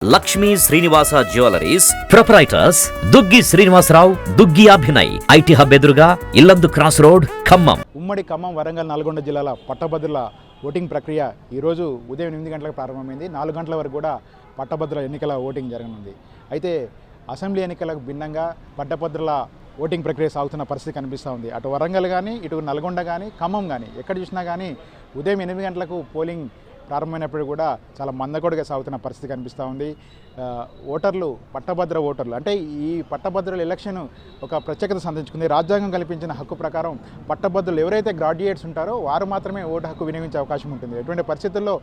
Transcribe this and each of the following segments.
Lakshmi Srinivasa jewelleries proprietors Duggi Srinivasarao, Duggi Abhinay, IT hub ఎదురుగా Yellandu cross road, Khammam. ఉమ్మడి ఖమ్మం, వరంగల్, నల్గొండ జిల్లాల పట్టభద్రుల ఓటింగ్ ప్రక్రియ ఈరోజు ఉదయం 8 గంటలకు ప్రారంభమైంది. 4 గంటల వరకు కూడా పట్టభద్రుల ఎన్నికల ఓటింగ్ జరగనుంది. అయితే అసెంబ్లీ ఎన్నికలకు భిన్నంగా పట్టభద్రుల ఓటింగ్ ప్రక్రియ సాగుతున్న పరిస్థితి కనిపిస్తూ ఉంది. అటు వరంగల్ కానీ, ఇటు నల్గొండ కానీ, ఖమ్మం కానీ ఎక్కడ చూసినా కానీ ఉదయం 8 గంటలకు పోలింగ్ ప్రారంభమైనప్పుడు కూడా చాలా మందకొడిగా సాగుతున్న పరిస్థితి కనిపిస్తూ ఉంది. ఓటర్లు, పట్టభద్ర ఓటర్లు అంటే ఈ పట్టభద్రుల ఎలక్షన్ ఒక ప్రత్యేకత సంతరించుకుంది. రాజ్యాంగం కల్పించిన హక్కు ప్రకారం పట్టభద్రులు ఎవరైతే గ్రాడ్యుయేట్స్ ఉంటారో వారు మాత్రమే ఓటు హక్కు వినియోగించే అవకాశం ఉంటుంది. ఎటువంటి పరిస్థితుల్లో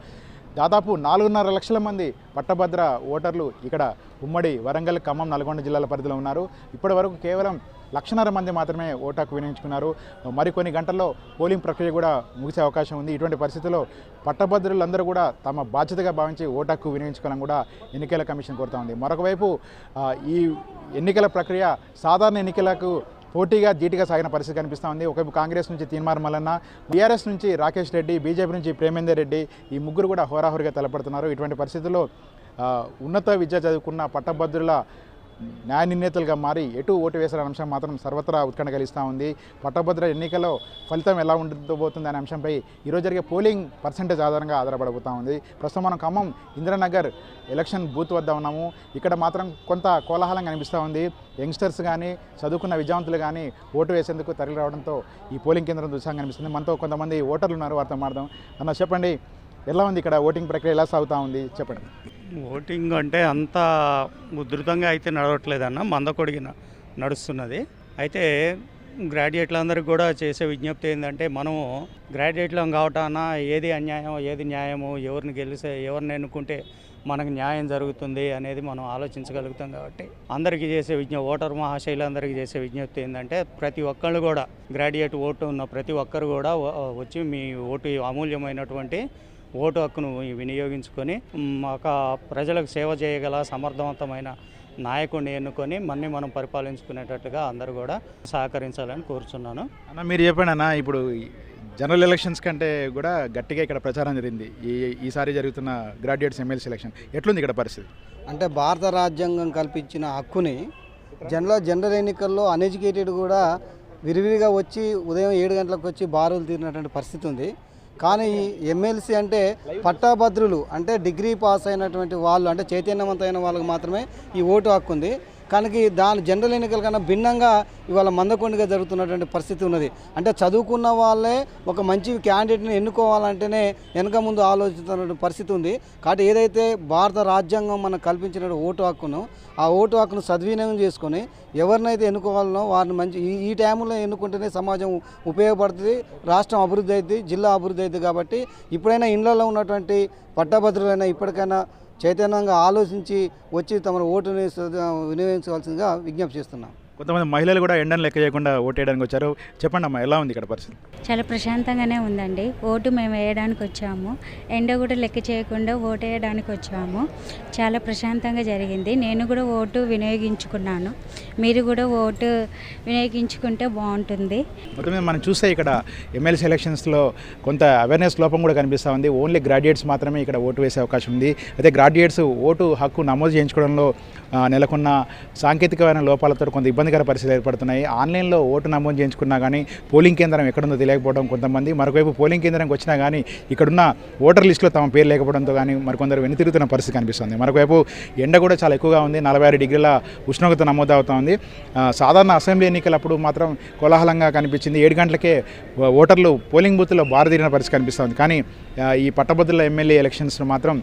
దాదాపు 4.5 లక్షల మంది పట్టభద్ర ఓటర్లు ఇక్కడ ఉమ్మడి వరంగల్, ఖమ్మం, నల్గొండ జిల్లాల పరిధిలో ఉన్నారు. ఇప్పటి వరకు కేవలం 1,50,000 మంది మాత్రమే ఓటు హక్కు వినియోగించుకున్నారు. మరికొన్ని గంటల్లో పోలింగ్ ప్రక్రియ కూడా ముగిసే అవకాశం ఉంది. ఇటువంటి పరిస్థితుల్లో పట్టభద్రులందరూ కూడా తమ బాధ్యతగా భావించి ఓటు హక్కు వినియోగించుకోవాలని కూడా ఎన్నికల కమిషన్ కోరుతా ఉంది. మరొకవైపు ఈ ఎన్నికల ప్రక్రియ సాధారణ ఎన్నికలకు పోటీగా ధీటుగా సాగిన పరిస్థితి కనిపిస్తూ ఉంది. ఒకవైపు కాంగ్రెస్ నుంచి తీన్మార్ మల్లన్న, బీఆర్ఎస్ నుంచి రాకేష్ రెడ్డి, బీజేపీ నుంచి ప్రేమేందర్ రెడ్డి, ఈ ముగ్గురు కూడా హోరాహోరీగా తలపడుతున్నారు. ఇటువంటి పరిస్థితుల్లో ఉన్నత విద్య చదువుకున్న పట్టభద్రుల న్యాయ నిర్ణేతలుగా మారి ఎటు ఓటు వేసిన అంశం మాత్రం సర్వత్రా ఉత్కంఠ కలిగిస్తూ ఉంది. పట్టభద్ర ఎన్నికల్లో ఫలితం ఎలా ఉండబోతుంది అనే అంశంపై ఈరోజు జరిగే పోలింగ్ పర్సంటేజ్ ఆధారంగా ఆధారపడబోతూ ఉంది. ప్రస్తుతం మనం ఖమ్మం ఇందిరానగర్ ఎలక్షన్ బూత్ వద్ద ఉన్నాము. ఇక్కడ మాత్రం కొంత కోలాహలం కనిపిస్తూ ఉంది. యంగ్స్టర్స్ కానీ, చదువుకున్న విద్యావంతులు కానీ ఓటు వేసేందుకు తరలి రావడంతో ఈ పోలింగ్ కేంద్రం ఉత్సాహం కనిపిస్తుంది. మనతో కొంతమంది ఓటర్లు ఉన్నారు, వారితో మాట్లాడదాం. అన్న చెప్పండి, ఎలా ఉంది ఇక్కడ ఓటింగ్ ప్రక్రియ, ఎలా సాగుతూ ఉంది చెప్పండి. ఓటింగ్ అంటే అంత ఉధృతంగా అయితే నడవట్లేదన్న, మందకొడిగి నడుస్తున్నది. అయితే గ్రాడ్యుయేట్లందరికీ కూడా చేసే విజ్ఞప్తి ఏంటంటే, మనము గ్రాడ్యుయేట్లం కావటాన ఏది అన్యాయం, ఏది న్యాయము, ఎవరిని ఎన్నుకుంటే మనకు న్యాయం జరుగుతుంది అనేది మనం ఆలోచించగలుగుతాం. కాబట్టి అందరికీ చేసే ఓటర్ మహాశైలందరికీ చేసే విజ్ఞప్తి ఏంటంటే, ప్రతి ఒక్కళ్ళు కూడా గ్రాడ్యుయేట్ ఓటు ఉన్న ప్రతి ఒక్కరు కూడా వచ్చి మీ ఓటు అమూల్యమైనటువంటి ఓటు హక్కును వినియోగించుకొని ఒక ప్రజలకు సేవ చేయగల సమర్థవంతమైన నాయకుడిని ఎన్నుకొని మనం పరిపాలించుకునేటట్టుగా అందరూ కూడా సహకరించాలని కోరుచున్నాను. అన్న మీరు చెప్పండి అన్న, ఇప్పుడు జనరల్ ఎలక్షన్స్ కంటే కూడా గట్టిగా ఇక్కడ ప్రచారం జరిగింది. ఈసారి జరుగుతున్న గ్రాడ్యుయేట్స్ ఎమ్మెల్సీ ఎలక్షన్ ఎట్లుంది ఇక్కడ పరిస్థితి? అంటే భారత రాజ్యాంగం కల్పించిన హక్కుని జనరల్ ఎన్నికల్లో అన్ఎడ్యుకేటెడ్ కూడా విరివిరిగా వచ్చి ఉదయం 7 గంటలకు వచ్చి బారులు తీరినటువంటి పరిస్థితి ఉంది. కానీ ఎమ్మెల్సీ అంటే పట్టాభద్రులు అంటే డిగ్రీ పాస్ అయినటువంటి వాళ్ళు, అంటే చైతన్యవంతమైన వాళ్ళకి మాత్రమే ఈ ఓటు హక్కు ఉంది. కానీ దాని జనరల్ ఎన్నికల కన్నా భిన్నంగా ఇవాళ మందకొండిగా జరుగుతున్నటువంటి పరిస్థితి ఉన్నది. అంటే చదువుకున్న వాళ్ళే ఒక మంచి క్యాండిడేట్ని ఎన్నుకోవాలంటేనే వెనక ముందు ఆలోచిస్తున్న పరిస్థితి ఉంది. కాబట్టి ఏదైతే భారత రాజ్యాంగం మనకు కల్పించిన ఓటు హక్కును, ఆ ఓటు హక్కును సద్వినియోగం చేసుకొని ఎవరినైతే ఎన్నుకోవాలనో వారిని మంచి ఈ టైంలో ఎన్నుకుంటేనే సమాజం ఉపయోగపడుతుంది, రాష్ట్రం అభివృద్ధి అవుతుంది, జిల్లా అభివృద్ధి అవుతుంది. కాబట్టి ఇప్పుడైనా ఇళ్లలో ఉన్నటువంటి పట్టభద్రులైనా ఇప్పటికైనా చైతన్యంగా ఆలోచించి వచ్చి తమ ఓటుని వినియోగించవలసిందిగా విజ్ఞప్తి చేస్తున్నాం. కొంతమంది మహిళలు కూడా ఎండను లెక్క చేయకుండా ఓటు వేయడానికి వచ్చారు. చెప్పండి అమ్మా, ఎలా ఉంది ఇక్కడ పరిస్థితి? చాలా ప్రశాంతంగానే ఉందండి. ఓటు మేము వేయడానికి వచ్చాము, ఎండ కూడా లెక్క చేయకుండా ఓటు వేయడానికి వచ్చాము. చాలా ప్రశాంతంగా జరిగింది. నేను కూడా ఓటు వినియోగించుకున్నాను. మీరు కూడా ఓటు వినియోగించుకుంటే బాగుంటుంది. మొత్తం మనం చూస్తే ఇక్కడ ఎమ్మెల్సీ ఎలక్షన్స్లో కొంత అవేర్నెస్ లోపం కూడా కనిపిస్తూ ఉంది. ఓన్లీ గ్రాడ్యుయేట్స్ మాత్రమే ఇక్కడ ఓటు వేసే అవకాశం ఉంది. అయితే గ్రాడ్యుయేట్స్ ఓటు హక్కు నమోదు చేయించుకోవడంలో నెలకొన్న సాంకేతికమైన లోపాలతో కొంత ఇబ్బందికర పరిస్థితులు ఏర్పడుతున్నాయి. ఆన్లైన్లో ఓటు నమోదు చేయించుకున్నా కానీ పోలింగ్ కేంద్రం ఎక్కడుందో తెలియకపోవడం కొంతమంది, మరొకవైపు పోలింగ్ కేంద్రానికి వచ్చినా కానీ ఇక్కడున్న ఓటర్ లిస్టులో తమ పేరు లేకపోవడంతో కానీ మరికొందరు వెనుతిరుగుతున్న పరిస్థితి కనిపిస్తుంది. మరొకవైపు ఎండ కూడా చాలా ఎక్కువగా ఉంది. 46 డిగ్రీల ఉష్ణోగ్రత నమోదు అవుతూ ఉంది. సాధారణ అసెంబ్లీ ఎన్నికలప్పుడు మాత్రం కోలాహలంగా కనిపించింది. 7 గంటలకే ఓటర్లు పోలింగ్ బూత్లో బారుతీరిన పరిస్థితి కనిపిస్తుంది. కానీ ఈ పట్టభద్రుల ఎమ్మెల్యే ఎలక్షన్స్ను మాత్రం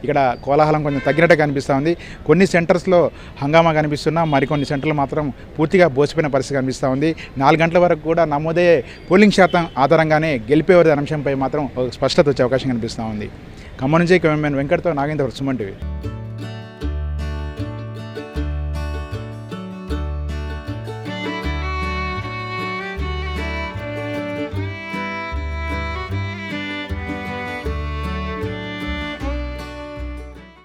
ఇక్కడ కోలాహలం కొంచెం తగ్గినట్టు కనిపిస్తూ ఉంది. కొన్ని సెంటర్స్లో హంగామా కనిపిస్తున్నా మరికొన్ని సెంటర్లు మాత్రం పూర్తిగా బోసిపోయిన పరిస్థితి కనిపిస్తూ ఉంది. 4 గంటల వరకు కూడా నమోదయ్యే పోలింగ్ శాతం ఆధారంగానే గెలిపేవారి అంశంపై మాత్రం స్పష్టత వచ్చే అవకాశం కనిపిస్తూ ఉంది. ఖమ్మం నుంచి కెమెరామెన్ వెంకట్తో నాగేంద్ర, సుమన్ టీవీ.